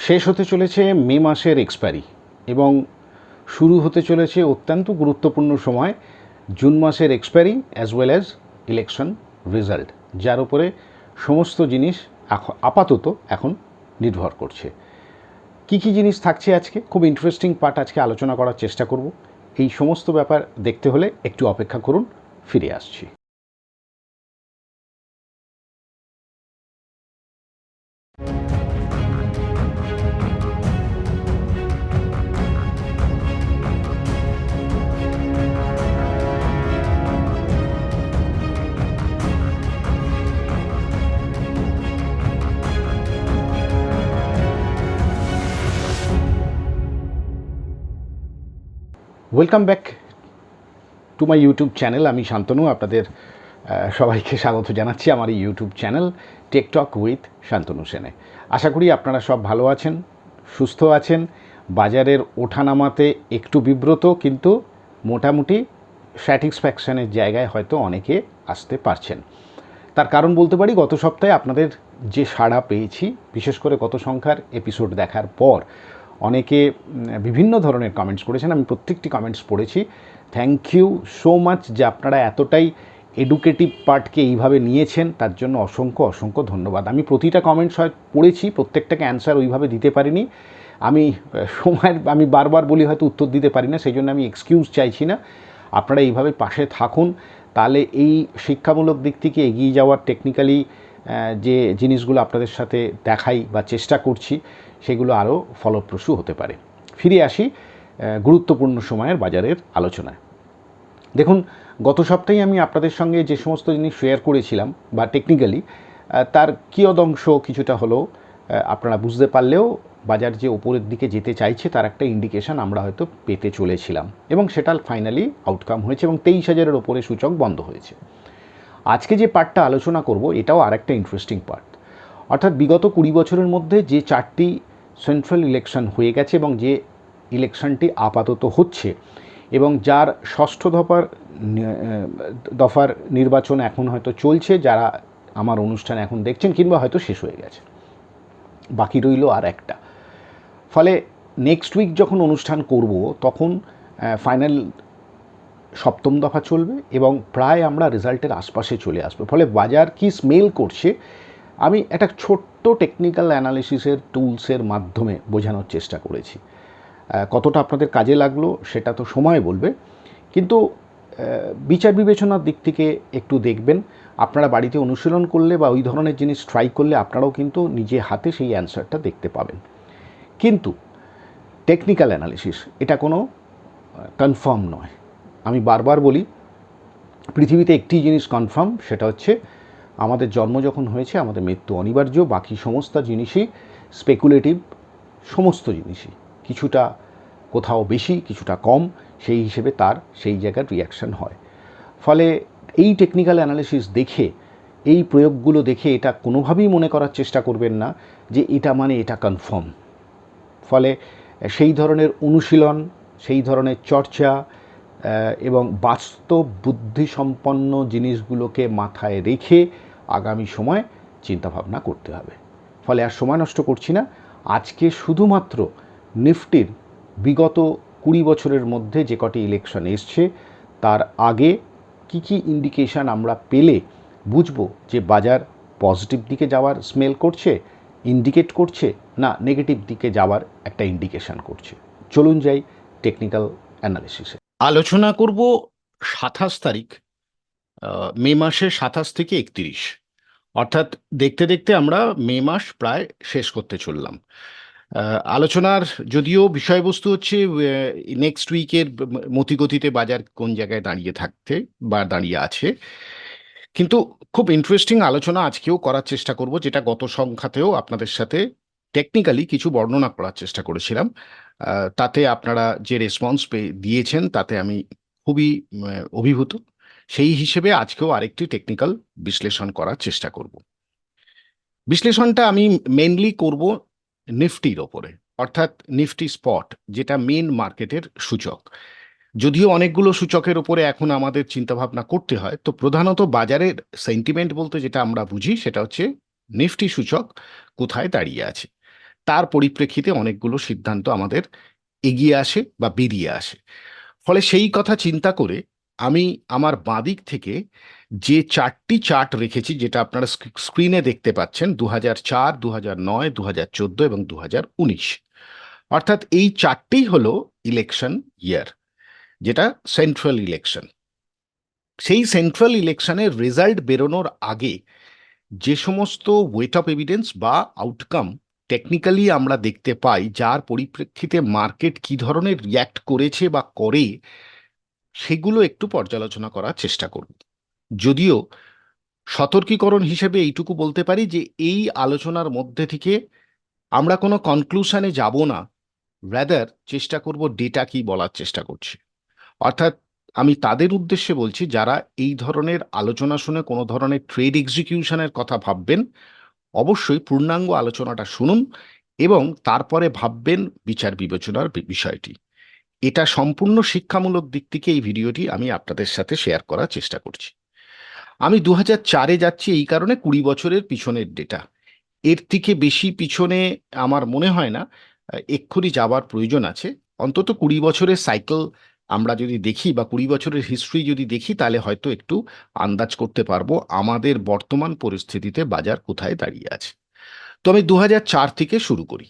শেষ হতে চলেছে মে মাসের এক্সপায়ারি এবং শুরু হতে চলেছে অত্যন্ত গুরুত্বপূর্ণ সময় জুন মাসের expiry as well as election result, যার উপরে সমস্ত জিনিস আপাতত এখন নির্ভর করছে। কি কি জিনিস থাকছে আজকে, খুব ইন্টারেস্টিং পার্ট আজকে আলোচনা করার চেষ্টা করব। এই সমস্ত ব্যাপার দেখতে হলে একটু অপেক্ষা করুন, ফিরে আসছি। Welcome back to my YouTube channel. আমি শান্তনু, আপনাদের সবাইকে স্বাগত জানাচ্ছি আমার এই YouTube channel tech talk with Shantanu সেনে। আশা করি আপনারা সব ভালো আছেন, সুস্থ আছেন। বাজারের ওঠানামাতে একটু বিব্রত, কিন্তু মোটামুটি স্যাটিসফ্যাকশানের জায়গায় হয়তো অনেকে আসতে পারছেন। তার কারণ বলতে পারি, গত সপ্তাহে আপনাদের যে সাড়া পেয়েছি, বিশেষ করে গত সংখ্যার এপিসোড দেখার পর অনেকে বিভিন্ন ধরনের কমেন্টস করেছেন। আমি প্রত্যেকটি কমেন্টস পড়েছি। থ্যাংক ইউ সো মাচ যে আপনারা এতটাই এডুকেটিভ পার্টকে এইভাবে নিয়েছেন, তার জন্য অসংখ্য অসংখ্য ধন্যবাদ। আমি প্রতিটা কমেন্টস হয়তো পড়েছি, প্রত্যেকটাকে অ্যান্সার ওইভাবে দিতে পারিনি। আমি বারবার বলি হয়তো উত্তর দিতে পারি না, সেই জন্য আমি এক্সকিউজ চাইছি না। আপনারা এইভাবে পাশে থাকুন, তাহলে এই শিক্ষামূলক দিক থেকে এগিয়ে যাওয়ার টেকনিক্যালি যে জিনিসগুলো আপনাদের সাথে দেখাই বা চেষ্টা করছি, সেগুলো আরও ফলপ্রসূ হতে পারে। ফিরে আসি গুরুত্বপূর্ণ সময়ের বাজারের আলোচনায়। দেখুন, গত সপ্তাহে আমি আপনাদের সঙ্গে যে সমস্ত জিনিস শেয়ার করেছিলাম বা টেকনিক্যালি তার কিয়দংশ কিছুটা হলেও আপনারা বুঝতে পারলেও বাজার যে ওপরের দিকে যেতে চাইছে তার একটা ইন্ডিকেশান আমরা হয়তো পেতে চলেছিলাম, এবং সেটা ফাইনালি আউটকাম হয়েছে এবং 23,000-এর ওপরে সূচক বন্ধ হয়েছে। আজকে যে পার্টটা আলোচনা করব, এটাও আরেকটা ইন্টারেস্টিং পার্ট। অর্থাৎ বিগত 20 বছরের মধ্যে যে 4টি সেন্ট্রাল ইলেকশন হয়ে গেছে এবং যে ইলেকশনটি আপাতত হচ্ছে, এবং যার ষষ্ঠ দফার নির্বাচন এখন হয়তো চলছে, যারা আমার অনুষ্ঠান এখন দেখছেন কিংবা হয়তো শেষ হয়ে গেছে, বাকি রইল আর একটা। ফলে নেক্সট উইক যখন অনুষ্ঠান করব তখন ফাইনাল সপ্তম দফা চলবে এবং প্রায় আমরা রেজাল্টের আশপাশে চলে আসবে। ফলে বাজার কি স্মেল করছে, আমি একটা ছোট্ট টেকনিক্যাল অ্যানালিসিসের টুলসের মাধ্যমে বোঝানোর চেষ্টা করেছি। কতটা আপনাদের কাজে লাগলো সেটা তো সময় বলবে, কিন্তু বিচার বিবেচনার দিক থেকে একটু দেখবেন। আপনারা বাড়িতে অনুশীলন করলে বা ওই ধরনের জিনিস ট্রাই করলে আপনারাও কিন্তু নিজে হাতে সেই অ্যান্সারটা দেখতে পাবেন। কিন্তু টেকনিক্যাল অ্যানালিসিস এটা কোনো কনফার্ম নয়। আমি বারবার বলি, পৃথিবীতে একটি জিনিস কনফার্ম, সেটা হচ্ছে আমাদের জন্ম যখন হয়েছে আমাদের মৃত্যু অনিবার্য। বাকি সমস্ত জিনিসই স্পেকুলেটিভ, সমস্ত জিনিসই কিছুটা কোথাও বেশি কিছুটা কম, সেই হিসেবে তার সেই জায়গার রিয়াকশান হয়। ফলে এই টেকনিক্যাল অ্যানালিসিস দেখে, এই প্রয়োগগুলো দেখে এটা কোনোভাবেই মনে করার চেষ্টা করবেন না যে এটা মানে এটা কনফার্ম। ফলে সেই ধরনের অনুশীলন, সেই ধরনের চর্চা এবং বাস্তব বুদ্ধিসম্পন্ন জিনিসগুলোকে মাথায় রেখে আগামী সময় চিন্তাভাবনা করতে হবে। ফলে আর সময় নষ্ট করছি না, আজকে শুধুমাত্র নিফটির বিগত 20 বছরের মধ্যে যে কটি ইলেকশন এসছে তার আগে কি কি ইন্ডিকেশান আমরা পেলে বুঝবো যে বাজার পজিটিভ দিকে যাওয়ার স্মেল করছে, ইন্ডিকেট করছে, না নেগেটিভ দিকে যাওয়ার একটা ইন্ডিকেশান করছে। চলুন যাই টেকনিক্যাল অ্যানালিসিসে। আলোচনা করব 27 তারিখ, মে মাসের 27 থেকে 31, অর্থাৎ দেখতে দেখতে আমরা মে মাস প্রায় শেষ করতে চললাম। আলোচনার যদিও বিষয়বস্তু হচ্ছে নেক্সট উইকের মতিগতিতে বাজার কোন জায়গায় দাঁড়িয়ে থাকতে বা দাঁড়িয়ে আছে, কিন্তু খুব ইন্টারেস্টিং আলোচনা আজকেও করার চেষ্টা করব, যেটা গত সংখ্যাতেও আপনাদের সাথে টেকনিক্যালি কিছু বর্ণনা করার চেষ্টা করেছিলাম। তাতে আপনারা যে রেসপন্স দিয়েছেন তাতে আমি খুবই অভিভূত। সেই হিসেবে আজকেও আরেকটি টেকনিক্যাল বিশ্লেষণ করার চেষ্টা করব। বিশ্লেষণটা আমি মেনলি করব নিফটির ওপরে, অর্থাৎ নিফটি স্পট, যেটা মেন মার্কেটের সূচক। যদিও অনেকগুলো সূচকের ওপরে এখন আমাদের চিন্তাভাবনা করতে হয়, তো প্রধানত বাজারের সেন্টিমেন্ট বলতে যেটা আমরা বুঝি সেটা হচ্ছে নিফটি সূচক কোথায় দাঁড়িয়ে আছে। তার পরিপ্রেক্ষিতে অনেকগুলো সিদ্ধান্ত আমাদের এগিয়ে আসে বা বেরিয়ে আসে। ফলে সেই কথা চিন্তা করে আমি আমার বাঁদিক থেকে যে চারটি চার্ট রেখেছি, যেটা আপনারা স্ক্রিনে দেখতে পাচ্ছেন, 2004, 2009, 2014 এবং 2019, অর্থাৎ এই চারটেই হলো ইলেকশন ইয়ার, যেটা সেন্ট্রাল ইলেকশন। সেই সেন্ট্রাল ইলেকশনের রেজাল্ট বেরোনোর আগে যে সমস্ত ওয়েট অফ এভিডেন্স বা আউটকাম টেকনিক্যালি আমরা দেখতে পাই, যার পরিপ্রেক্ষিতে মার্কেট কি ধরনের রিয়্যাক্ট করেছে বা করে, সেগুলো একটু পর্যালোচনা করার চেষ্টা করব। যদিও সতর্কীকরণ হিসেবে এইটুকু বলতে পারি যে এই আলোচনার মধ্যে থেকে আমরা কোনো কনক্লুশনে যাব না, রাদার চেষ্টা করব ডেটা কি বলার চেষ্টা করছি। অর্থাৎ আমি তাদের উদ্দেশ্যে বলছি যারা এই ধরনের আলোচনা শুনে কোনো ধরনের ট্রেড এক্সিকিউশনের কথা ভাববেন, অবশ্যই পূর্ণাঙ্গ আলোচনাটা শুনুন এবং তারপরে ভাববেন বিচার বিবেচনার বিষয়টি। এটা সম্পূর্ণ শিক্ষামূলক দিক থেকে এই ভিডিওটি আমি আপনাদের সাথে শেয়ার করার চেষ্টা করছি। আমি 2004-এ যাচ্ছি এই কারণে, 20 বছরের পিছনের ডেটা। এর থেকে বেশি পিছনে আমার মনে হয় না এক্ষুনি যাবার প্রয়োজন আছে। অন্তত 20 বছরের সাইকেল আমরা যদি দেখি বা 20 বছরের হিস্ট্রি যদি দেখি, তাহলে হয়তো একটু আন্দাজ করতে পারবো আমাদের বর্তমান পরিস্থিতিতে বাজার কোথায় দাঁড়িয়ে আছে। তো আমি 2004 থেকে শুরু করি।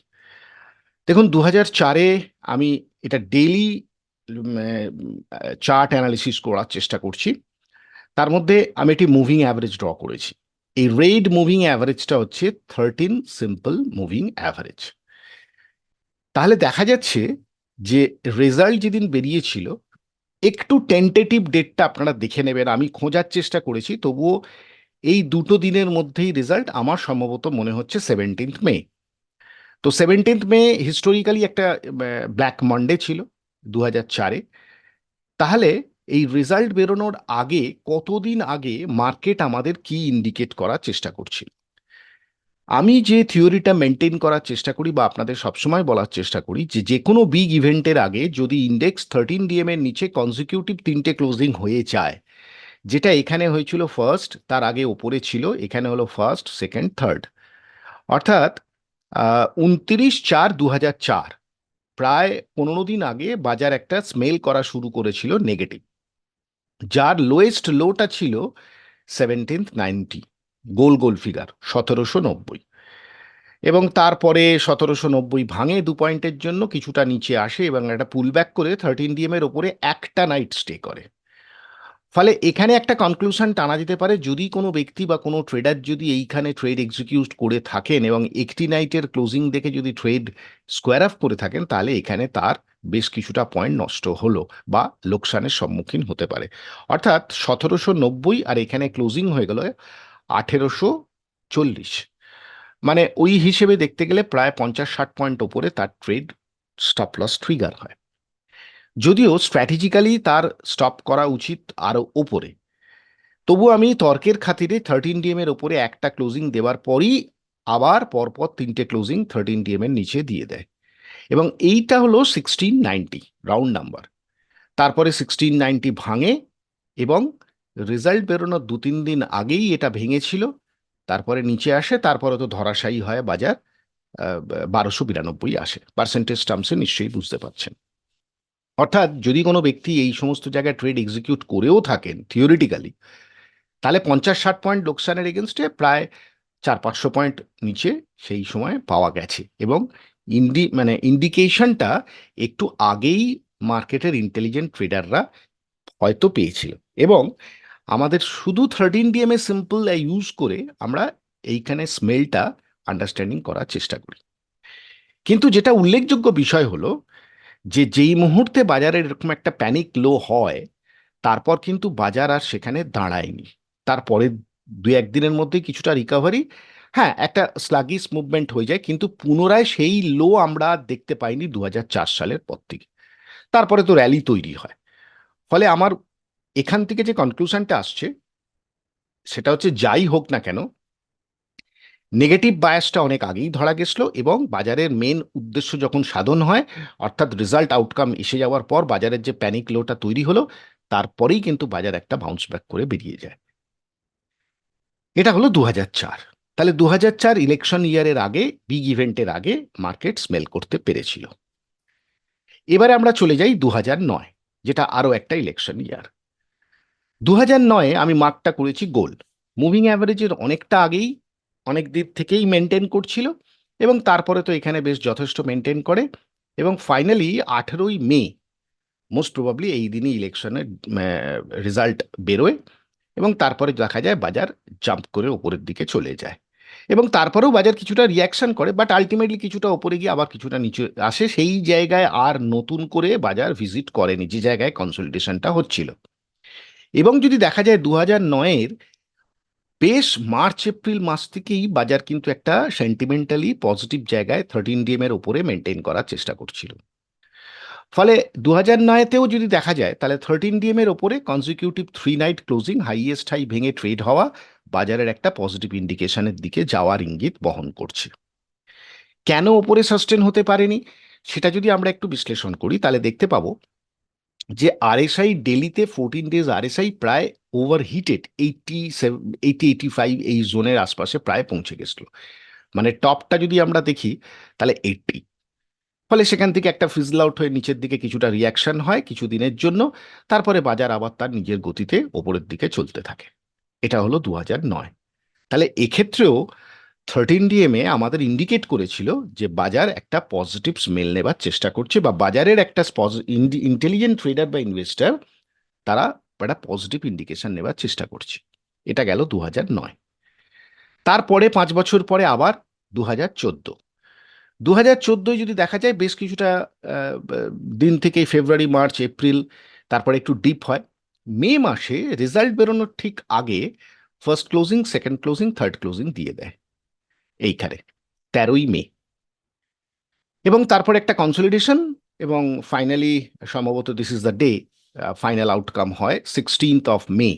দেখুন, 2004-এ আমি এটা ডেইলি চার্ট অ্যানালিসিস করার চেষ্টা করছি। তার মধ্যে আমি একটি মুভিং অ্যাভারেজ ড্র করেছি। এই রেড মুভিং অ্যাভারেজটা হচ্ছে 13 সিম্পল মুভিং অ্যাভারেজ। তাহলে দেখা যাচ্ছে যে রেজাল্ট যেদিন বেরিয়েছিল, একটু টেন্টেটিভ ডেটটা আপনারা দেখে নেবেন, আমি খোঁজার চেষ্টা করেছি, তবুও এই দুটো দিনের মধ্যেই রেজাল্ট আমার সম্ভবত মনে হচ্ছে 17 মে। তো 17 মে হিস্টোরিক্যালি একটা ব্ল্যাক মানডে ছিল 2004-এ। তাহলে এই রেজাল্ট বেরোনোর আগে কতদিন আগে মার্কেট আমাদের কি ইন্ডিকেট করার চেষ্টা করছিল? আমি যে থিওরিটা মেনটেন করার চেষ্টা করি বা আপনাদের সবসময় বলার চেষ্টা করি, যে যে কোনো বিগ ইভেন্টের আগে যদি ইন্ডেক্স 13 DM এর নিচে কনজিকিউটিভ 3টে ক্লোজিং হয়ে যায়, যেটা এখানে হয়েছিল ফার্স্ট, তার আগে ওপরে ছিল, এখানে হলো ফার্স্ট, সেকেন্ড, থার্ড, অর্থাৎ 29/4/2004, প্রায় 15 দিন আগে বাজার একটা স্মেল করা শুরু করেছিল নেগেটিভ, যার লোয়েস্ট লোটা ছিল 1790, গোল গোল ফিগার 1790, এবং তারপরে 1790 ভাঙে 2 পয়েন্টের জন্য কিছুটা নিচে আসে এবং একটা পুল ব্যাক করে 13 DM এর ওপরে একটা নাইট স্টে করে। ফলে এখানে একটা কনক্লুশন টানা যেতে পারে, যদি কোনো ব্যক্তি বা কোনো ট্রেডার যদি এইখানে ট্রেড এক্সিকিউট করে থাকেন এবং একটি নাইটের ক্লোজিং দেখে যদি ট্রেড স্কোয়ার আপ করে থাকেন, তাহলে এখানে তার বেশ কিছুটা পয়েন্ট নষ্ট হলো বা লোকসানের সম্মুখীন হতে পারে। অর্থাৎ 1790 আর এখানে ক্লোজিং হয়ে গেল 1840, মানে ওই হিসেবে দেখতে গেলে প্রায় 50-60 পয়েন্ট ওপরে তার ট্রেড স্টপ লস ট্রিগার হয়। যদিও স্ট্র্যাটেজিক্যালি তার স্টপ করা উচিত আরও ওপরে, তবু আমি তর্কের খাতিরে 13 DM এর ওপরে একটা ক্লোজিং দেওয়ার পরই আবার পরপর 3টে ক্লোজিং 13 DM এর নিচে দিয়ে দেয়, এবং এইটা হলো 1690 রাউন্ড নাম্বার। তারপরে 1690 ভাঙে এবং রেজাল্ট বেরোনোর 2-3 দিন আগেই এটা ভেঙেছিল, তারপরে নিচে আসে, তারপরে তো ধরাশায়ী হয় বাজার, 1292 আসে। পার্সেন্টেজ টার্মসে নিশ্চয়ই বুঝতে পারছেন। অর্থাৎ যদি কোনো ব্যক্তি এই সমস্ত জায়গায় ট্রেড এক্সিকিউট করেও থাকেন থিওরিটিক্যালি, তাহলে 50-60 পয়েন্ট লোকসানের এগেনস্টে প্রায় 400-500 পয়েন্ট নিচে সেই সময় পাওয়া গেছে, এবং ইন্ডিকেশনটা একটু আগেই মার্কেটের ইন্টেলিজেন্ট ট্রেডাররা হয়তো পেয়েছিল, এবং আমাদের শুধু 13 DM এ সিম্পল ইউজ করে আমরা এইখানে স্মেলটা আন্ডারস্ট্যান্ডিং করার চেষ্টা করি। কিন্তু যেটা উল্লেখযোগ্য বিষয় হলো যে যেই মুহূর্তে বাজারে এরকম একটা প্যানিক লো হয়, তারপর কিন্তু বাজার আর সেখানে দাঁড়ায়নি। তারপরে 2-1 দিনের মধ্যেই কিছুটা রিকভারি, হ্যাঁ একটা স্লাগিস মুভমেন্ট হয়ে যায়, কিন্তু পুনরায় সেই লো আমরা দেখতে পাইনি 2004 সালের পর থেকে। তারপরে তো র্যালি তৈরি হয়। ফলে আমার এখান থেকে যে কনক্লুশনটা আসছে সেটা হচ্ছে, যাই হোক না কেন, নেগেটিভ বায়াসটা অনেক আগেই ধরা গেছিল, এবং বাজারের মেন উদ্দেশ্য যখন সাধন হয়, অর্থাৎ রেজাল্ট আউটকাম এসে যাওয়ার পর বাজারের যে প্যানিক লোটা তৈরি হলো, তারপরেই কিন্তু বাজার একটা বাউন্স ব্যাক করে বেরিয়ে যায়। এটা হলো 2004। তাহলে 2004 ইলেকশন ইয়ারের আগে, বিগ ইভেন্টের আগে মার্কেট স্মেল করতে পেরেছিল। এবারে আমরা চলে যাই 2009, যেটা আরও একটা ইলেকশন ইয়ার। 2009-এ আমি মার্কটা করেছি গোল্ড। মুভিং অ্যাভারেজের অনেকটা আগেই, অনেক দিক থেকেই মেনটেন করছিল, এবং তারপরে তো এখানে বেশ যথেষ্ট মেনটেন করে, এবং ফাইনালি 18ই মে মোস্ট প্রবাবলি এই দিনই ইলেকশনের রেজাল্ট বেরোয়, এবং তারপরে দেখা যায় বাজার জাম্প করে ওপরের দিকে চলে যায়, এবং তারপরেও বাজার কিছুটা রিয়াকশন করে, বাট আলটিমেটলি কিছুটা ওপরে গিয়ে আবার কিছুটা নিচে আসে। সেই জায়গায় আর নতুন করে বাজার ভিজিট করেনি, যে জায়গায় কনসলিডেশনটা হচ্ছিল। এবং যদি দেখা যায় 2009-এর বেশ মার্চ এপ্রিল মাস থেকেই বাজার কিন্তু একটা সেন্টিমেন্টালি পজিটিভ জায়গায় 13 এর উপরে মেনটেন করার চেষ্টা করছিল। ফলে 2009-তেও যদি দেখা যায়, তাহলে 13 এর ওপরে consecutive 3 night closing highest high ভেঙে ট্রেড হওয়া বাজারের একটা পজিটিভ ইন্ডিকেশনের দিকে যাওয়ার ইঙ্গিত বহন করছে। কেন ওপরে সাস্টেন হতে পারেনি সেটা যদি আমরা একটু বিশ্লেষণ করি, তাহলে দেখতে পাবো যে আরএসআই ডেলিতে 14 ডেজ আরএসআই প্রায় ওভারহিটেড 80-85 এই জোনের আশপাশে প্রায় পৌঁছে গেছিল। মানে টপটা যদি আমরা দেখি তাহলে 80। ফলে সেখান থেকে একটা ফিজল আউট হয়ে নিচের দিকে কিছুটা রিয়াকশন হয় কিছু দিনের জন্য, তারপরে বাজার আবার তার নিজের গতিতে ওপরের দিকে চলতে থাকে। এটা হলো 2009। তাহলে এক্ষেত্রেও 13 আমাদের ইন্ডিকেট করেছিল যে বাজার একটা পজিটিভ স্মেল নেবার চেষ্টা করছে, বা বাজারের একটা ইন্টেলিজেন্ট ট্রেডার বা ইনভেস্টার তারা একটা পজিটিভ ইন্ডিকেশন নেবার চেষ্টা করছে। এটা গেল 2009। তারপরে 5 বছর পরে আবার 2014। 2014 যদি দেখা যায় বেশ কিছুটা দিন থেকে ফেব্রুয়ারি মার্চ এপ্রিল, তারপরে একটু ডিপ হয়। মে মাসে রেজাল্ট বেরোনোর ঠিক আগে first closing, second closing, third closing দিয়ে দেয় এইখানে 13ই মে, এবং তারপরে একটা কনসলিডেশন, এবং ফাইনালি সম্ভবত this is the day final outcome হয় 16 মে।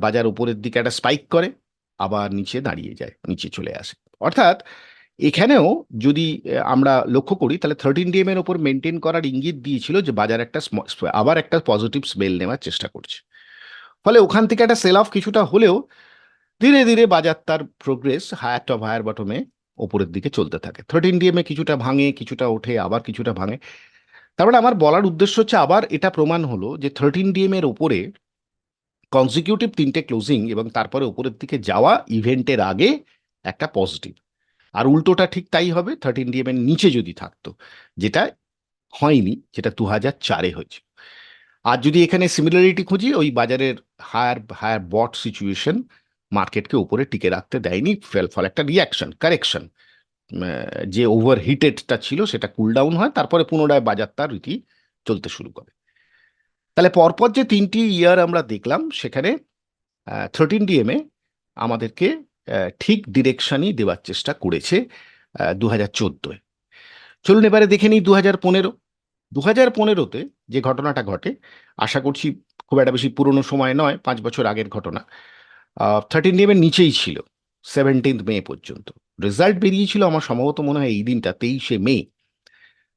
বাজার উপরের দিকে একটা স্পাইক করে, আবার নিচে দাঁড়িয়ে যায়, নিচে চলে আসে। অর্থাৎ এখানেও যদি আমরা লক্ষ্য করি, তাহলে 13 এর ওপর মেনটেন করার ইঙ্গিত দিয়েছিল যে বাজার একটা আবার একটা পজিটিভ স্মেল নেওয়ার চেষ্টা করছে। ফলে ওখান থেকে একটা সেল অফ কিছুটা হলেও ধীরে ধীরে বাজার তার প্রোগ্রেস হায়ার টপ হায়ার বটমে ওপরের দিকে চলতে থাকে। 13 কিছুটা ভাঙে, কিছুটা ওঠে, আবার কিছুটা ভাঙে। তারপরে আমার বলার উদ্দেশ্য হচ্ছে, আবার এটা প্রমাণ হলো যে 13 এর ওপরে কনজিকিউটিভ 3টে ক্লোজিং এবং তারপরে ওপরের দিকে যাওয়া ইভেন্টের আগে একটা পজিটিভ। আর উল্টোটা ঠিক তাই হবে 13 এর নিচে যদি থাকতো, যেটা হয়নি, যেটা 2004-এ হয়েছে। আর যদি এখানে সিমিলারিটি খুঁজি, ওই বাজারের হায়ার হায়ার বট সিচুয়েশন মার্কেটকে উপরে টিকে রাখতে দেয়নি, ফলে একটা রিয়াকশন কারেকশন, যে ওভার হিটেডটা ছিল সেটা কুল ডাউন হয়, তারপরে পুনরায় বাজার তার রীতি চলতে শুরু করে। তাহলে পরপর যে 3টি ইয়ার আমরা দেখলাম, সেখানে 13 আমাদেরকে ঠিক ডিরেকশনই দেওয়ার চেষ্টা করেছে 2014-এ। চলুন এবারে দেখে নিই 2015। 2015-তে যে ঘটনাটা ঘটে, আশা করছি খুব একটা বেশি পুরনো সময় নয়, 5 বছর আগের ঘটনা। 13 নিচেই ছিল 17 মে পর্যন্ত। রেজাল্ট বেরিয়েছিল আমার সম্ভবত মনে হয় এই দিনটা 23 মে।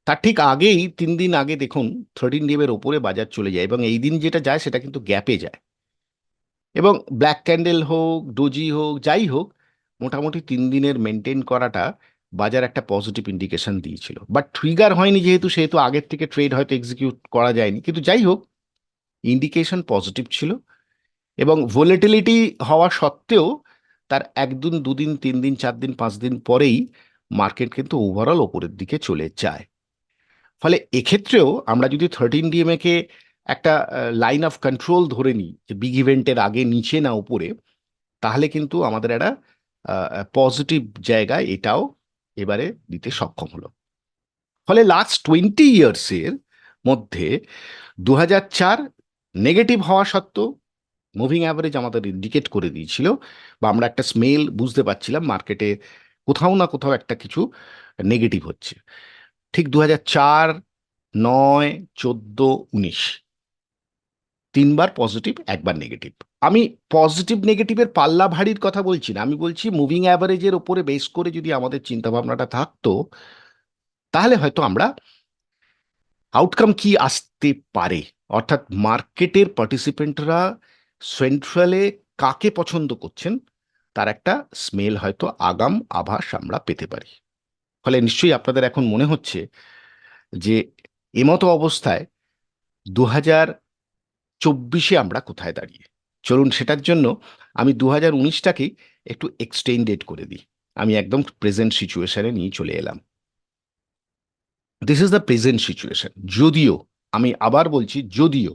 তার ঠিক আগেই 3 দিন আগে দেখুন 13 ওপরে বাজার চলে যায়, এবং এই দিন যেটা যায় সেটা কিন্তু গ্যাপে যায়, এবং ব্ল্যাক ক্যান্ডেল হোক, ডোজি হোক, যাই হোক, মোটামুটি 3 দিনের মেনটেন করাটা বাজার একটা পজিটিভ ইন্ডিকেশন দিয়েছিল। বাট ট্রিগার হয়নি, সেহেতু আগের থেকে ট্রেড হয়তো এক্সিকিউট করা যায়নি, কিন্তু যাই হোক ইন্ডিকেশন পজিটিভ ছিল। এবং ভোলেটিলিটি হওয়া সত্ত্বেও তার 1 দিন, 2 দিন, 3 দিন, 4 দিন, 5 দিন পরেই মার্কেট কিন্তু ওভারঅল ওপরের দিকে চলে যায়। ফলে এক্ষেত্রেও আমরা যদি 13 কে একটা লাইন অফ কন্ট্রোল ধরে নিই, যে বিগ ইভেন্টের আগে নিচে না উপরে, তাহলে কিন্তু আমাদের একটা পজিটিভ জায়গায় এটাও এবারে দিতে সক্ষম হলো। ফলে লাস্ট 20 ইয়ার্সের মধ্যে 2004 নেগেটিভ হওয়া সত্ত্বেও মুভিং অ্যাভারেজ আমাদের ইন্ডিকেট করে দিয়েছিল, বা আমরা একটা স্মেল বুঝতে পারছিলাম মার্কেটে কোথাও না কোথাও একটা কিছু নেগেটিভ হচ্ছে। ঠিক 2004, 9, 14, 19 3বার পজিটিভ, 1বার নেগেটিভ। আমি পজিটিভ নেগেটিভের পাল্লা ভারীর কথা বলছি না, আমি বলছি মুভিং অ্যাভারেজের ওপরে বেস করে যদি আমাদের চিন্তাভাবনাটা থাকতো, তাহলে হয়তো আমরা আউটকাম কি আসতে পারে, অর্থাৎ মার্কেটের পার্টিসিপেন্টরা সেন্ট্রালে কাকে পছন্দ করছেন, তার একটা স্মেল হয়তো আগাম আভাস আমরা পেতে পারি। ফলে নিশ্চয়ই আপনাদের এখন মনে হচ্ছে যে এমতো অবস্থায় 2024 আমরা কোথায় দাঁড়িয়ে। চলুন সেটার জন্য আমি 2019টাকেই একটু এক্সটেন্ডেড করে দিই। আমি একদম প্রেজেন্ট সিচুয়েশনে নিয়ে চলে এলাম। This is the present situation. যদিও আমি আবার বলছি, যদিও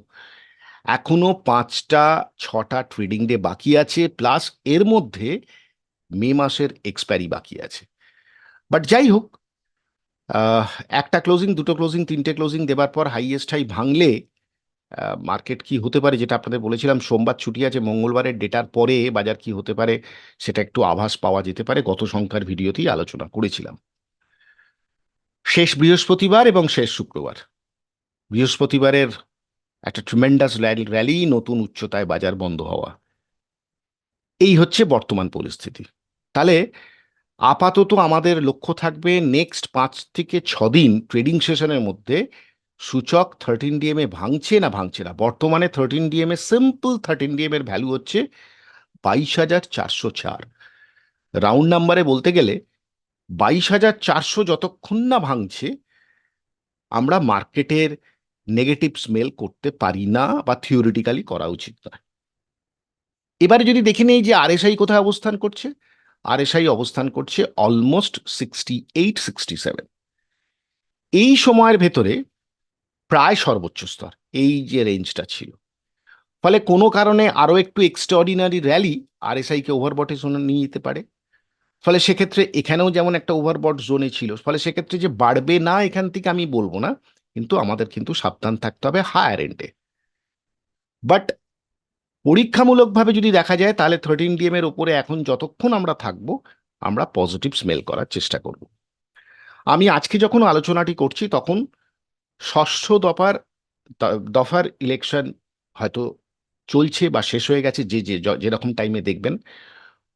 এখনো 5টা 6টা ট্রেডিং ডে বাকি আছে, প্লাস এর মধ্যে মে মাসের এক্সপায়ারি বাকি আছে। বাট যাই হোক, আহ, একটা ক্লোজিং, দুটো ক্লোজিং, তিনটে ক্লোজিং দেবার পর হাইয়েস্ট হাই ভাঙলে মার্কেট কি হতে পারে, যেটা আপনাদের বলেছিলাম সোমবার ছুটি আছে, মঙ্গলবারের ডেটার পরে বাজার কি হতে পারে সেটা একটু আভাস পাওয়া যেতে পারে, গত সংখ্যার ভিডিওতেই আলোচনা করেছিলাম। শেষ বৃহস্পতিবার এবং শেষ শুক্রবার, বৃহস্পতিবারের একটা ট্রিমেন্ডাস র্যালি, নতুন উচ্চতায় বাজার বন্ধ হওয়া, এই হচ্ছে বর্তমান পরিস্থিতি। তাহলে আপাতত আমাদের লক্ষ্য থাকবে নেক্সট 5 থেকে 6 দিন ট্রেডিং সেশনের মধ্যে সূচক 13 ডিএম এ ভাঙছে না ভাঙছে না। বর্তমানে 13 ডিএম এ, সিম্পল 13 ডিএম এর ভ্যালু হচ্ছে 22,404। রাউন্ড নাম্বারে বলতে গেলে 22,400 যতক্ষণ না ভাঙছে আমরা মার্কেটের নেগেটিভ স্মেল করতে পারি না, বা থিওরিটিক্যালি করা উচিত নয়। এবারে যদি দেখে নেই যে আরএসআই কোথায় অবস্থান করছে, আরএসআই অবস্থান করছে অলমোস্ট 68-67। এই সময়ের ভেতরে প্রায় সর্বোচ্চ স্তর, এই যে রেঞ্জটা ছিল। ফলে কোনো কারণে আরও একটু এক্সট্রাঅর্ডিনারি র্যালি আরএসআইকে ওভারবটে জোনে নিয়ে যেতে পারে। ফলে সেক্ষেত্রে এখানেও যেমন একটা ওভারবট জোনে ছিল, ফলে সেক্ষেত্রে যে বাড়বে না এখান থেকে আমি বলবো না, কিন্তু আমাদের কিন্তু সাবধান থাকতে হবে হায়ার এন্ডে। বাট পরীক্ষামূলকভাবে যদি দেখা যায় তাহলে 13 ডিএম এর উপরে এখন যতক্ষণ আমরা থাকবো আমরা পজিটিভ স্মেল করার চেষ্টা করব। আমি আজকে যখন আলোচনাটি করছি তখন ষষ্ঠ দফার ইলেকশন হয়তো চলছে বা শেষ হয়ে গেছে, যে যে যেরকম টাইমে দেখবেন।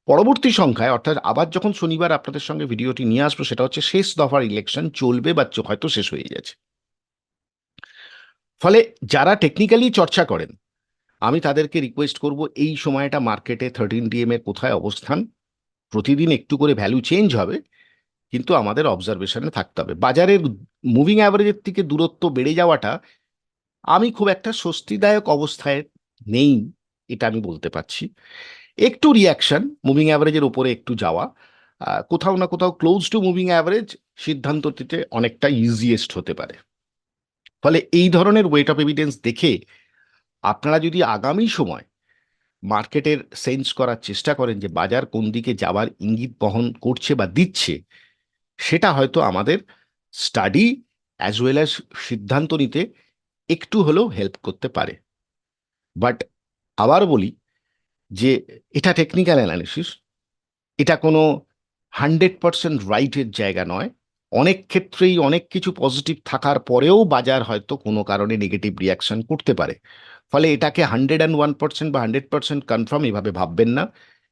পরবর্তী সংখ্যায়, অর্থাৎ আবার যখন শনিবার আপনাদের সঙ্গে ভিডিওটি নিয়ে আসবো, সেটা হচ্ছে শেষ দফার ইলেকশন চলবে বা হয়তো শেষ হয়ে গেছে। ফলে যারা টেকনিক্যালি চর্চা করেন আমি তাদেরকে রিকোয়েস্ট করব এই সময়টা মার্কেটে 13 ডিএম এর কোথায় অবস্থান, প্রতিদিন একটু করে ভ্যালু চেঞ্জ হবে, কিন্তু আমাদের অবজারভেশনে থাকতে হবে। বাজারের মুভিং অ্যাভারেজের থেকে দূরত্ব বেড়ে যাওয়াটা আমি খুব একটা স্বস্তিদায়ক অবস্থায় নেই, এটা আমি বলতে পারছি। একটু রিয়াকশন মুভিং অ্যাভারেজের উপরে একটু যাওয়া, কোথাও না কোথাও ক্লোজ টু মুভিং অ্যাভারেজ সিদ্ধান্ত নিতে অনেকটা ইজিয়েস্ট হতে পারে। ফলে এই ধরনের ওয়েট অফ এভিডেন্স দেখে আপনারা যদি আগামী সময় মার্কেটের সেন্স করার চেষ্টা করেন যে বাজার কোন দিকে যাওয়ার ইঙ্গিত বহন করছে বা দিচ্ছে, সেটা হয়তো আমাদের স্টাডি অ্যাজ ওয়েল অ্যাজ সিদ্ধান্ত নিতে একটু হলেও হেল্প করতে পারে। বাট আবার বলি যে এটা টেকনিক্যাল অ্যানালিসিস, এটা কোনো 100% রাইটের জায়গা নয়। অনেক ক্ষেত্রেই অনেক কিছু পজিটিভ থাকার পরেও বাজার হয়তো কোনো কারণে নেগেটিভ রিয়াকশন করতে পারে। ফলে এটাকে 101% বা 100% কনফার্ম এভাবে ভাববেন না।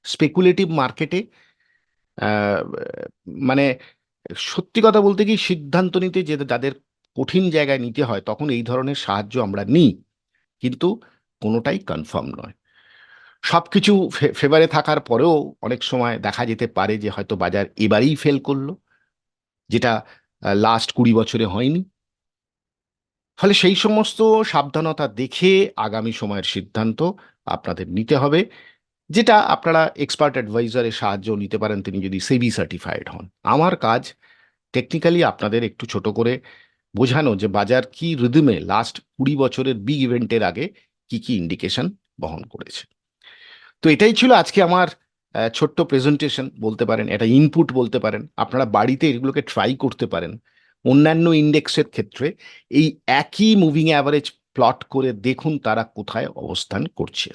স্পেকুলেটিভ মার্কেটে মানে সত্যি কথা বলতে কি সিদ্ধান্ত নিতে যে যাদের কঠিন জায়গায় নিতে হয় তখন এই ধরনের সাহায্য আমরা নিই, কিন্তু কোনোটাই কনফার্ম নয়। সব কিছু ফেভারে থাকার পরেও অনেক সময় দেখা যেতে পারে যে হয়তো বাজার এবারেই ফেল করলো, যেটা লাস্ট 20 বছরে হয়নি। ফলে সেই সমস্ত সাবধানতা দেখে আগামী সময়ের সিদ্ধান্ত আপনাদের নিতে হবে, যেটা আপনারা এক্সপার্ট অ্যাডভাইজারের সাহায্য নিতে পারেন, তিনি যদি সেবি সার্টিফাইড হন। আমার কাজ টেকনিক্যালি আপনাদের একটু ছোট করে বোঝানো যে বাজার কি রিদমে লাস্ট 20 বছরের বিগ ইভেন্টের আগে কি কি ইন্ডিকেশন বহন করেছে। তো এটাই ছিল আজকে আমার ছোট্ট প্রেজেন্টেশন বলতে পারেন, এটা ইনপুট বলতে পারেন। আপনারা বাড়িতে এগুলোকে ট্রাই করতে পারেন। অন্যান্য ইন্ডেক্সের ক্ষেত্রে এই একই মুভিং অ্যাভারেজ প্লট করে দেখুন তারা কোথায় অবস্থান করছে।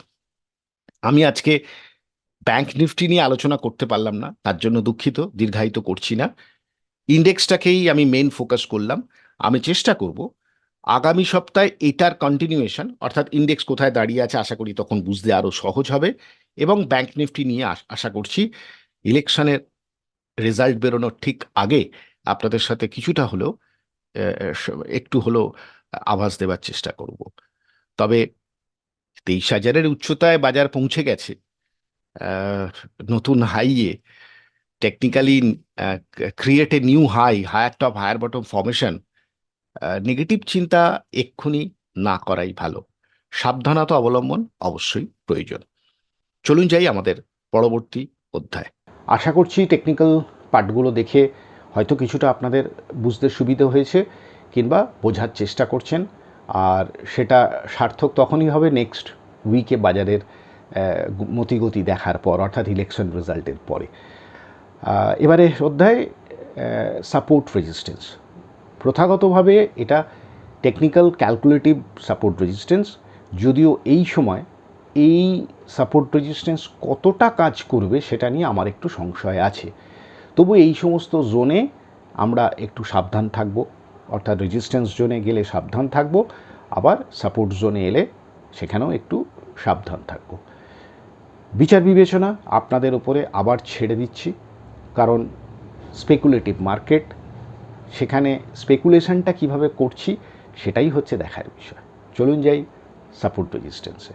আমি আজকে ব্যাংক নিফটি নিয়ে আলোচনা করতে পারলাম না, তার জন্য দুঃখিত, দীর্ঘায়িত করছি না। ইন্ডেক্সটাকেই আমি মেন ফোকাস করলাম। আমি চেষ্টা করব আগামী সপ্তাহে এটার কন্টিনিউয়েশন, অর্থাৎ ইন্ডেক্স কোথায় দাঁড়িয়ে আছে আশা করি তখন বুঝতে আরও সহজ হবে, এবং ব্যাংক নিফটি নিয়ে আশা করছি ইলেকশনের রেজাল্ট বেরোনোর ঠিক আগে আপনাদের সাথে কিছুটা হলেও একটু হলেও আভাস দেওয়ার চেষ্টা করব। তবে 23,000-এর উচ্চতায় বাজার পৌঁছে গেছে, আহ, নতুন হাইয়ে technically create a new high, higher top higher bottom formation, negative চিন্তা এক্ষুনি না করাই ভালো। সাবধানতা অবলম্বন অবশ্যই প্রয়োজন। চলুন যাই আমাদের পরবর্তী অধ্যায়। আশা করছি টেকনিক্যাল পার্টগুলো দেখে হয়তো কিছুটা আপনাদের বুঝতে সুবিধে হয়েছে কিংবা বোঝার চেষ্টা করছেন। আর সেটা সার্থক তখনই হবে নেক্সট উইকে বাজারের মতিগতি দেখার পর, অর্থাৎ ইলেকশন রেজাল্টের পরে। এবারে অধ্যায় সাপোর্ট রেজিস্ট্যান্স। প্রথাগতভাবে এটা টেকনিক্যাল ক্যালকুলেটিভ সাপোর্ট রেজিস্ট্যান্স, যদিও এই সময় এই সাপোর্ট রেজিস্ট্যান্স কতটা কাজ করবে সেটা নিয়ে আমার একটু সংশয় আছে। তবু এই সমস্ত জোনে আমরা একটু সাবধান থাকব, অর্থাৎ রেজিস্ট্যান্স জোনে গেলে সাবধান থাকব, আবার সাপোর্ট জোনে এলে সেখানেও একটু সাবধান থাকব। বিচার বিবেচনা আপনাদের উপরে আবার ছেড়ে দিচ্ছি, কারণ স্পেকুলেটিভ মার্কেট, সেখানে স্পেকুলেশনটা কিভাবে করছি সেটাই হচ্ছে দেখার বিষয়। চলুন যাই সাপোর্ট রেজিস্ট্যান্সে।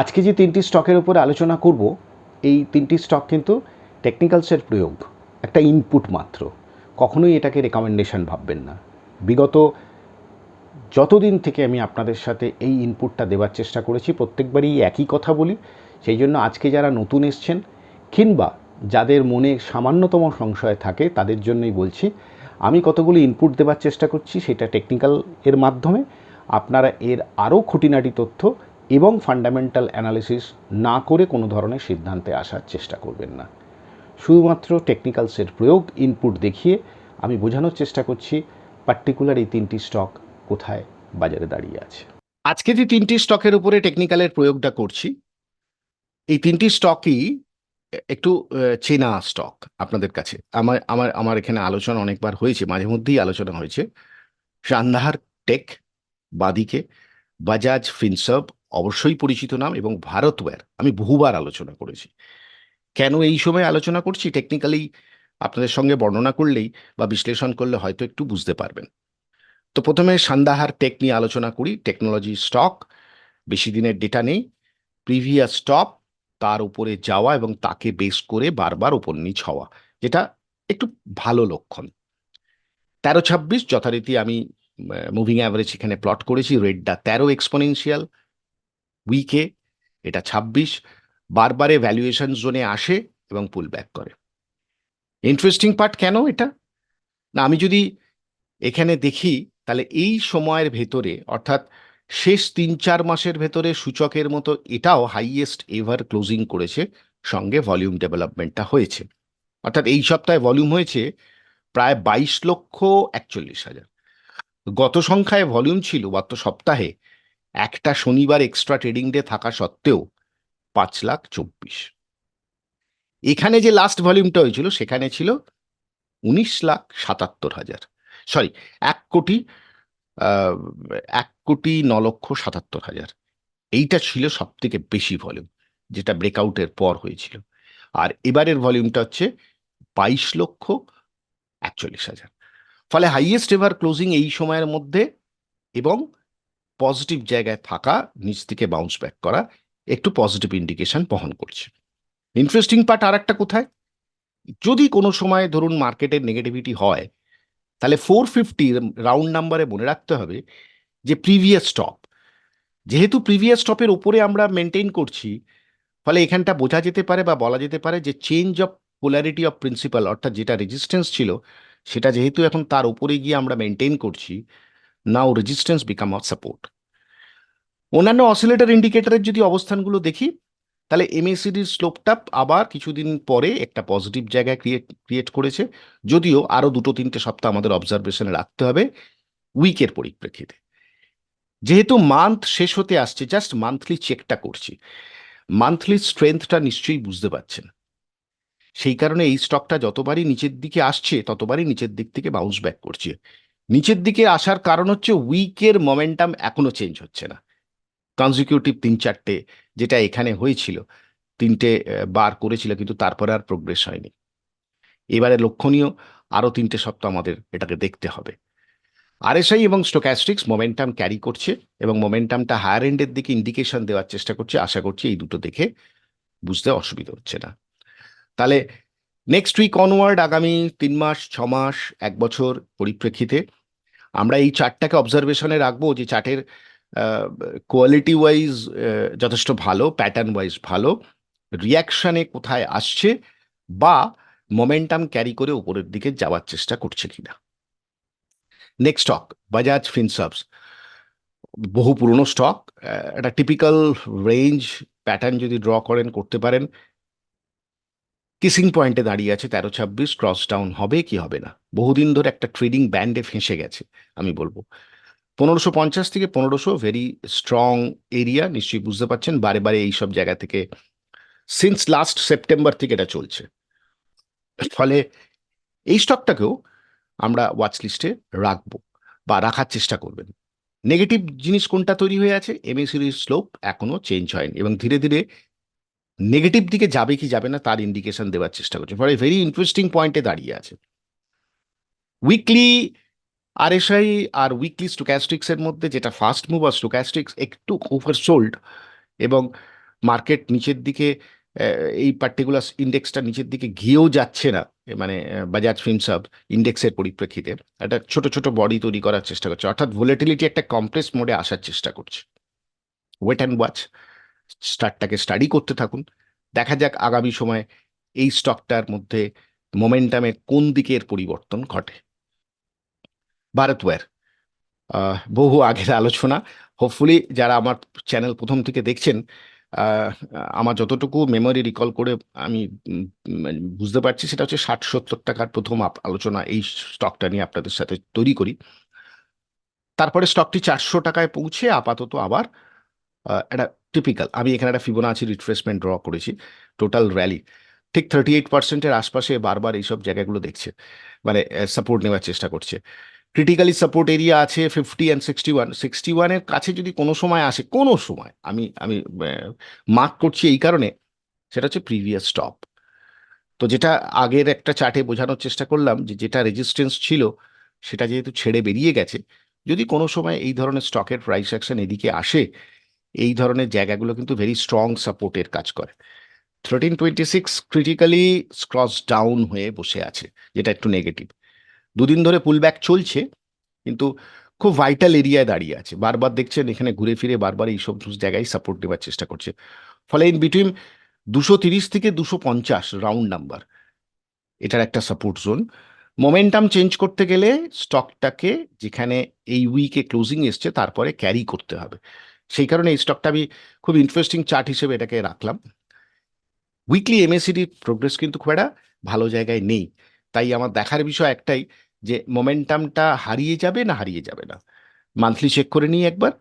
আজকে যে তিনটি স্টকের উপর আলোচনা করব, এই তিনটি স্টক কিন্তু টেকনিক্যালসের প্রয়োগ, একটা ইনপুট মাত্র। কখনোই এটাকে রেকমেন্ডেশন ভাববেন না। বিগত যতদিন থেকে আমি আপনাদের সাথে এই ইনপুটটা দেওয়ার চেষ্টা করেছি প্রত্যেকবারই একই কথা বলি। সেই জন্য আজকে যারা নতুন এসছেন কিংবা যাদের মনে সামান্যতম সংশয় থাকে তাদের জন্যই বলছি, আমি কতগুলো ইনপুট দেওয়ার চেষ্টা করছি সেটা টেকনিক্যাল এর মাধ্যমে। আপনারা এর আরও খুঁটিনাটি তথ্য এবং ফান্ডামেন্টাল অ্যানালিসিস না করে কোনো ধরনের সিদ্ধান্তে আসার চেষ্টা করবেন না। শুধুমাত্র টেকনিক্যালসের প্রয়োগ, ইনপুট দেখিয়ে আমি বোঝানোর চেষ্টা করছি পার্টিকুলার এই তিনটি স্টক কোথায় বাজারে দাঁড়িয়ে আছে। আজকে যে তিনটি স্টকের উপরে টেকনিক্যালের প্রয়োগটা করছি, এই তিনটি স্টকই একটু চেনা স্টক আপনাদের কাছে। আমার আমার আমার এখানে আলোচনা অনেকবার হয়েছে, মাঝে মধ্যেই আলোচনা হয়েছে। সান্ধার টেক বাদিকে, বাজাজ ফিনসার্ভ অবশ্যই পরিচিত নাম, এবং ভারতওয়্যার আমি বহুবার আলোচনা করেছি। কেন এই সময় আলোচনা করছি টেকনিক্যালি আপনাদের সঙ্গে বর্ণনা করলেই বা বিশ্লেষণ করলে হয়তো একটু বুঝতে পারবেন। তো প্রথমে সান্দাহার টেক নিয়ে আলোচনা করি। টেকনোলজি স্টক, বেশি দিনের ডেটা নেই, প্রিভিয়াস টপ তার উপরে যাওয়া এবং তাকে বেস করে বারবার উপর নিচ হওয়া, যেটা একটু ভালো লক্ষণ। 13-26 যথারীতি আমি মুভিং অ্যাভারেজ এখানে প্লট করেছি। রেডটা 13 এক্সপোনেনশিয়াল, উইকে এটা 26, বারবারে ভ্যালুয়েশন জোনে আসে এবং পুল ব্যাক করে। ইন্টারেস্টিং পার্ট কেন এটা, না আমি যদি এখানে দেখি তাহলে এই সময়ের ভেতরে, অর্থাৎ শেষ 3-4 মাসের ভেতরে সূচকের মতো এটাও হাইয়েস্ট এভার ক্লোজিং করেছে, সঙ্গে ভলিউম ডেভেলপমেন্টটা হয়েছে। অর্থাৎ এই সপ্তাহে ভলিউম হয়েছে প্রায় 22,41,000। গত সংখ্যায় ভলিউম ছিল গত সপ্তাহে একটা শনিবার এক্সট্রা ট্রেডিং ডে থাকা সত্ত্বেও 5,24,000। এখানে যে লাস্ট ভলিউমটা হয়েছিল সেখানে ছিল 19,77,000, সরি 1 কোটি 1,09,77,000। এইটা ছিল সব থেকে বেশি ভলিউম, যেটা ব্রেকআউটের পর হয়েছিল। আর এবারের ভলিউমটা হচ্ছে 22,41,000। ফলে হাইয়েস্ট এভার ক্লোজিং এই সময়ের মধ্যে, এবং পজিটিভ জায়গায় থাকা, নিচ থেকে বাউন্স ব্যাক করা একটু পজিটিভ ইন্ডিকেশন বহন করছে। ইন্টারেস্টিং পার্ট আর একটা কোথায়, যদি কোনো সময় ধরুন মার্কেটের নেগেটিভিটি হয়, তাহলে 450 রাউন্ড নাম্বারে মনে রাখতে হবে যে প্রিভিয়াস স্টপ, যেহেতু প্রিভিয়াস স্টপের উপরে আমরা মেনটেন করছি, ফলে এখানটা বোঝা যেতে পারে বা বলা যেতে পারে যে change of polarity of principal, অর্থাৎ যেটা রেজিস্ট্যান্স ছিল সেটা যেহেতু এখন তার উপরে গিয়ে আমরা মেনটেন করছি, নাও রেজিস্ট্যান্স বিকাম আ সাপোর্ট। অন্যান্য অসিলেটর ইন্ডিকেটরের যদি অবস্থানগুলো দেখি, তাহলে এমএসিডির স্লোপটা আবার কিছুদিন পরে একটা পজিটিভ জায়গায় ক্রিয়েট করেছে, যদিও আরও 2-3 সপ্তাহ আমাদের অবজারভেশনে রাখতে হবে উইকের পরিপ্রেক্ষিতে। যেহেতু মান্থ শেষ হতে আসছে, জাস্ট মান্থলি চেকটা করছি, মান্থলি স্ট্রেংথটা নিশ্চয়ই বুঝতে পারছেন। সেই কারণে এই স্টকটা যতবারই নিচের দিকে আসছে ততবারই নিচের দিক থেকে বাউন্স ব্যাক করছে। নিচের দিকে আসার কারণ হচ্ছে উইকের মোমেন্টাম এখনো চেঞ্জ হচ্ছে না। কনজিকিউটিভ 3-4টে যেটা এখানে হয়েছিল, 3টে বার করেছিল, কিন্তু তারপরে আর প্রোগ্রেস হয়নি। এবারে লক্ষণীয় আরও 3টে সপ্তাহ আমাদের এটাকে দেখতে হবে। আরএসআই এবং স্টোক্যাস্টিক্স মোমেন্টাম ক্যারি করছে এবং মোমেন্টামটা হায়ার এন্ডের দিকে ইন্ডিকেশন দেওয়ার চেষ্টা করছে। আশা করছি এই দুটো দেখে বুঝতে অসুবিধা হচ্ছে না। তাহলে নেক্সট উইক অনওয়ার্ড, আগামী 3 মাস, 6 মাস, 1 বছর পরিপ্রেক্ষিতে আমরা এই চার্টটাকে অবজারভেশনে রাখবো, যে চার্টের কোয়ালিটি ওয়াইজ যথেষ্ট ভালো, প্যাটার্ন ওয়াইজ ভালো, রিয়াকশানে কোথায় আসছে বা মোমেন্টাম ক্যারি করে উপরের দিকে যাওয়ার চেষ্টা করছে কিনা। নেক্সট স্টক বাজাজ ফিনসার্ভস, বহু পুরনো স্টক, একটা টিপিক্যাল রেঞ্জ প্যাটার্ন যদি ড্র করেন করতে পারেন। কিসিং পয়েন্টে দাঁড়িয়ে আছে 1326, ক্রস ডাউন হবে কি হবে না। বহুদিন ধরে একটা ট্রেডিং ব্যান্ডে ফেঁসে গেছে আমি বলবো। 1550 থেকে 1500 ভেরি স্ট্রং এরিয়া, নিশ্চয়ই বুঝতে পারছেন। বারে বারে এইসব জায়গা থেকে সিন্স লাস্ট সেপ্টেম্বর থেকে এটা চলছে। ফলে এই স্টকটাকেও আমরা ওয়াচ লিস্টে রাখবো বা রাখার চেষ্টা করবেন। নেগেটিভ জিনিস কোনটা তৈরি হয়ে আছে, এমএসিডির স্লোপ এখনো চেঞ্জ হয়নি এবং ধীরে ধীরে নেগেটিভ দিকে যাবে কি যাবে না তার ইন্ডিকেশন দেওয়ার চেষ্টা করছে। ফলে ভেরি ইন্টারেস্টিং পয়েন্টে দাঁড়িয়ে আছে। উইকলি আরএসআই আর উইকলি স্টোক্যাস্টিক্স এর মধ্যে যেটা ফাস্ট মুভার স্টোক্যাস্টিক্স একটু ওভারসোল্ড এবং মার্কেট নিচের দিকে, এই পার্টিকুলার ইন্ডেক্সটা নিচের দিকে গিয়েও যাচ্ছে না, মানে বাজাজ ফিনসার্ভ ইন্ডেক্সের পরিপ্রেক্ষিতে একটা ছোট ছোট বডি তৈরি করার চেষ্টা করছে, অর্থাৎ ভোলেটিলিটি একটা কমপ্লেক্স মোডে আসার চেষ্টা করছে। ওয়েট অ্যান্ড ওয়াচ, স্টার্টটাকে স্টাডি করতে থাকুন। দেখা যাক আগামী সময়ে এই স্টকটার মধ্যে মোমেন্টামের কোন দিকের পরিবর্তন ঘটে। ভারতওয়্যার, বহু আগের আলোচনা। হোপফুলি যারা আমার চ্যানেল প্রথম থেকে দেখছেন, আহ, আমার যতটুকু মেমোরি রিকল করে আমি বুঝতে পারছি, সেটা হচ্ছে 60-70 টাকার প্রথম আলোচনা এই স্টকটা নিয়ে আপনাদের সাথে তৈরি করি। তারপরে স্টকটি 400 টাকায় পৌঁছে আপাতত আবার একটা টিপিক্যাল, আমি এখানে একটা ফিবোনাচি রিট্রেসমেন্ট ড্র করেছি, টোটাল র্যালি ঠিক 38%-এর আশপাশে বারবার এইসব জায়গাগুলো দেখছে, মানে সাপোর্ট নেওয়ার চেষ্টা করছে। ক্রিটিক্যালি সাপোর্ট এরিয়া আছে 50 অ্যান্ড 61, 61-এর কাছে যদি কোনো সময় আসে, কোনো সময়, আমি আমি মার্ক করছি এই কারণে, সেটা হচ্ছে প্রিভিয়াস স্টপ। তো যেটা আগের একটা চার্টে বোঝানোর চেষ্টা করলাম, যে যেটা রেজিস্ট্যান্স ছিল সেটা যেহেতু ছেড়ে বেরিয়ে গেছে, যদি কোনো সময় এই ধরনের স্টকের প্রাইস অ্যাকশন এদিকে আসে, এই ধরনের জায়গাগুলো কিন্তু ভেরি স্ট্রং সাপোর্টের কাজ করে। 1326 ক্রিটিক্যালি ক্রস ডাউন হয়ে বসে আছে, যেটা একটু নেগেটিভ। দুদিন ধরে পুলব্যাক চলছে, কিন্তু খুব ভাইটাল এরিয়ায় দাঁড়িয়ে আছে। বারবার দেখছেন এখানে ঘুরে ফিরে বারবার এই সব জায়গায় সাপোর্ট দেওয়ার চেষ্টা করছে। ফলে ইন বিটুইন 230 থেকে 250 রাউন্ড নাম্বার, এটার একটা সাপোর্ট জোন। মোমেন্টাম চেঞ্জ করতে গেলে স্টকটাকে যেখানে এই উইকে ক্লোজিং এসছে তারপরে ক্যারি করতে হবে। সেই কারণে এই স্টকটা আমি খুব ইন্টারেস্টিং চার্ট হিসেবে এটাকে রাখলাম। উইকলি এমএসিডির প্রোগ্রেস কিন্তু খুব একটা ভালো জায়গায় নেই। তাই আমার দেখার বিষয় একটাই, যে মোমেন্টামটা হারিয়ে যাবে না হারিয়ে যাবে না। মান্থলি চেক করে নিই একবার,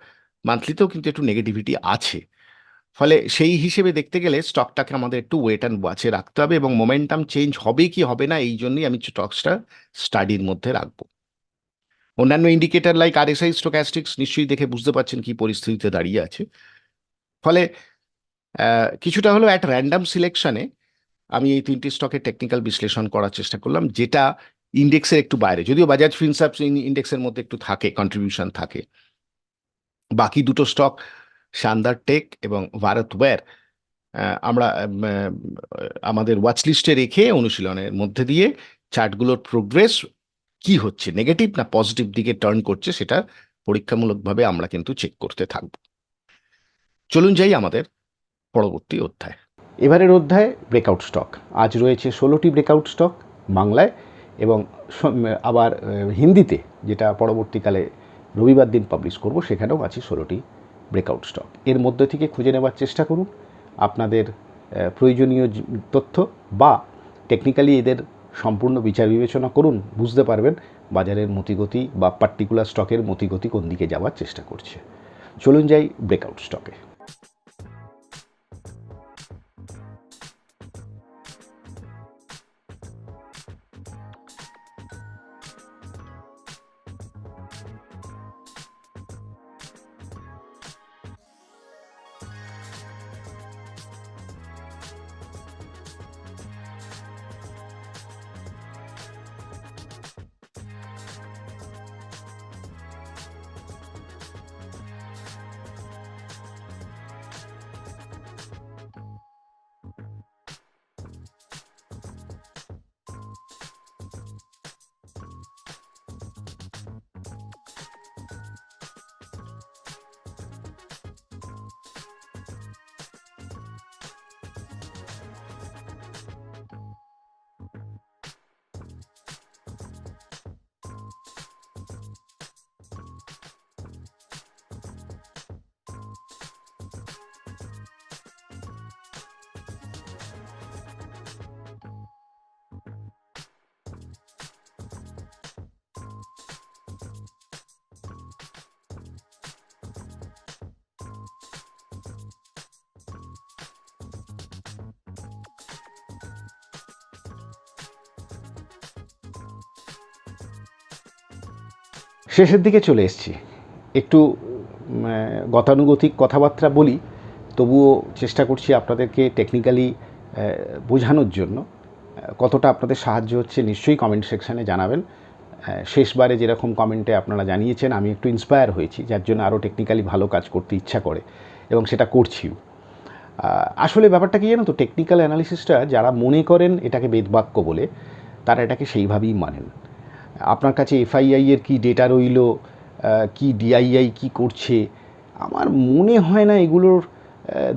মান্থলিতেও কিন্তু একটু নেগেটিভিটি আছে। ফলে সেই হিসেবে দেখতে গেলে স্টকটাকে আমাদের একটু ওয়েট অ্যান্ড ওয়াচে রাখতে হবে এবং মোমেন্টাম চেঞ্জ হবে কি হবে না এই জন্যই আমি স্টকসটা স্টাডির মধ্যে রাখবো। অন্যান্য ইন্ডিকেটর লাইক আরএসআই স্টোক্যাস্টিক্স নিশ্চয়ই দেখে বুঝতে পারছেন কি পরিস্থিতিতে দাঁড়িয়ে আছে। ফলে কিছুটা হলো অ্যাট র্যান্ডাম সিলেকশনে আমি এই 3টি স্টকের টেকনিক্যাল বিশ্লেষণ করার চেষ্টা করলাম, যেটা ইন্ডেক্সের একটু বাইরে, যদিও বাজাজ ফিনসার্ভ ইন্ডেক্সের মধ্যে একটু থাকে, কন্ট্রিবিউশন থাকে। বাকি দুটো স্টক শানদার টেক এবং ভারতওয়্যার আমরা আমাদের ওয়াচ লিস্টে রেখে অনুশীলনের মধ্যে দিয়ে চার্টগুলোর প্রোগ্রেস কি হচ্ছে, নেগেটিভ না পজিটিভ দিকে টার্ন করছে, সেটা পরীক্ষামূলকভাবে আমরা কিন্তু চেক করতে থাকব। চলুন যাই আমাদের পরবর্তী অধ্যায়। এবারের অধ্যায় ব্রেকআউট স্টক। আজ রয়েছে 16টি ব্রেকআউট স্টক বাংলায়, এবং আবার হিন্দিতে, যেটা পরবর্তীকালে রবিবার দিন পাবলিশ করব, সেখানেও আছে 16টি ব্রেকআউট স্টক। এর মধ্যে থেকে খুঁজে নেবার চেষ্টা করুন আপনাদের প্রয়োজনীয় তথ্য, বা টেকনিক্যালি এদের সম্পূর্ণ বিচার বিবেচনা করুন, বুঝতে পারবেন বাজারের মতিগতি বা পার্টিকুলার স্টকের মতিগতি কোন দিকে যাওয়ার চেষ্টা করছে। চলুন যাই ব্রেকআউট স্টকে। শেষের দিকে চলে এসেছি। একটু গতানুগতিক কথাবার্তা বলি, তবুও চেষ্টা করছি আপনাদেরকে টেকনিক্যালি বোঝানোর জন্য। কতটা আপনাদের সাহায্য হচ্ছে নিশ্চয়ই কমেন্ট সেকশানে জানাবেন। শেষবারে যেরকম কমেন্টে আপনারা জানিয়েছেন, আমি একটু ইন্সপায়ার হয়েছি, যার জন্য আরও টেকনিক্যালি ভালো কাজ করতে ইচ্ছা করে, এবং সেটা করছিও। আসলে ব্যাপারটা কি জানো তো, টেকনিক্যাল অ্যানালিসিসটা যারা মনে করেন এটাকে বেদবাক্য বলে, তারা এটাকে সেইভাবেই মানেন। আপনার কাছে এফআইআই এর কী ডেটা রইল, কি ডিআইআই কি করছে, আমার মনে হয় না এগুলোর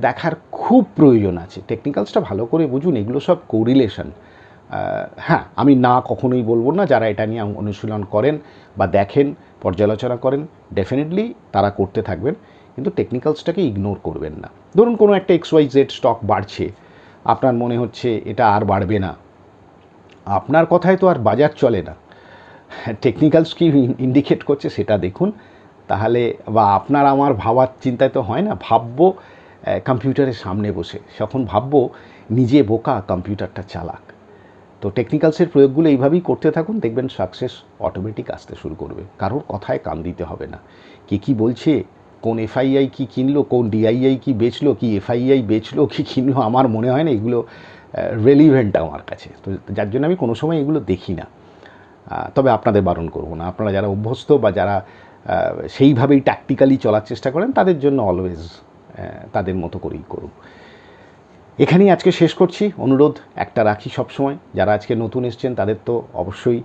দেখার খুব প্রয়োজন আছে। টেকনিক্যালসটা ভালো করে বুঝুন, এগুলো সব কোরিলেশন। হ্যাঁ, আমি না কখনোই বলবো না, যারা এটা নিয়ে অনুশীলন করেন বা দেখেন, পর্যালোচনা করেন, ডেফিনেটলি তারা করতে থাকবেন, কিন্তু টেকনিক্যালসটাকে ইগনোর করবেন না। ধরুন কোনো একটা XYZ স্টক বাড়ছে, আপনার মনে হচ্ছে এটা আর বাড়বে না, আপনার কথায় তো আর বাজার চলে না, টেকনিক্যালস কি ইন্ডিকেট করছে সেটা দেখুন তাহলে। বা আপনার আমার ভাবার চিন্তায় তো হয় না, ভাববো কম্পিউটারের সামনে বসে, যখন ভাববো নিজে বোকা, কম্পিউটারটা চালাক। তো টেকনিক্যালসের প্রয়োগগুলো এইভাবেই করতে থাকুন, দেখবেন সাকসেস অটোমেটিক আসতে শুরু করবে। কারোর কথায় কান দিতে হবে না। কে কী বলছে, কোন এফআইআই কি কিনলো, কোন ডিআইআই কি বেচলো, কি এফআইআই বেচলো কি কিনলো, আমার মনে হয় না এগুলো রেলিভেন্ট আমার কাছে। তো যার জন্য আমি কোনো সময় এগুলো দেখি না। তবে আপনাদের বারণ করব না, আপনারা যারা অভ্যস্ত বা যারা সেইভাবেই ট্যাকটিক্যালি চলার চেষ্টা করেন, তাদের জন্য অলওয়েজ তাদের মতো করেই করুন। এখানেই আজকে শেষ করছি। অনুরোধ একটা রাখি সবসময়, যারা আজকে নতুন এসছেন তাদের তো অবশ্যই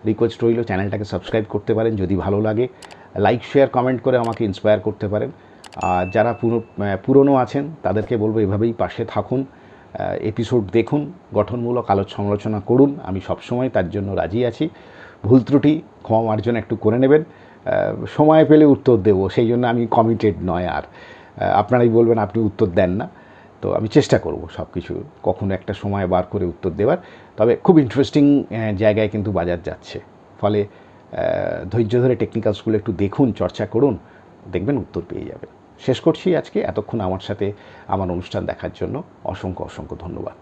রিকোয়েস্ট রইল চ্যানেলটাকে সাবস্ক্রাইব করতে পারেন যদি ভালো লাগে, লাইক শেয়ার কমেন্ট করে আমাকে ইন্সপায়ার করতে পারেন। আর যারা পুরনো আছেন তাদেরকে বলবো এভাবেই পাশে থাকুন, এপিসোড দেখুন, গঠনমূলক সমালোচনা করুন, আমি সবসময় তার জন্য রাজি আছি। ভুল ত্রুটি ক্ষমা মার্জনা একটু করে নেবেন, সময় পেলে উত্তর দেবো, সেই জন্য আমি কমিটেড নয়। আর আপনারাই বলবেন আপনি উত্তর দেন না, তো আমি চেষ্টা করব সব কিছু কখনো একটা সময় বার করে উত্তর দেওয়ার। তবে খুব ইন্টারেস্টিং জায়গায় কিন্তু বাজার যাচ্ছে, ফলে ধৈর্য ধরে টেকনিক্যালসগুলো একটু দেখুন, চর্চা করুন, দেখবেন উত্তর পেয়ে যাবেন। শেষ করছি আজকে। এতক্ষণ আমার সাথে আমার অনুষ্ঠান দেখার জন্য অসংখ্য অসংখ্য ধন্যবাদ।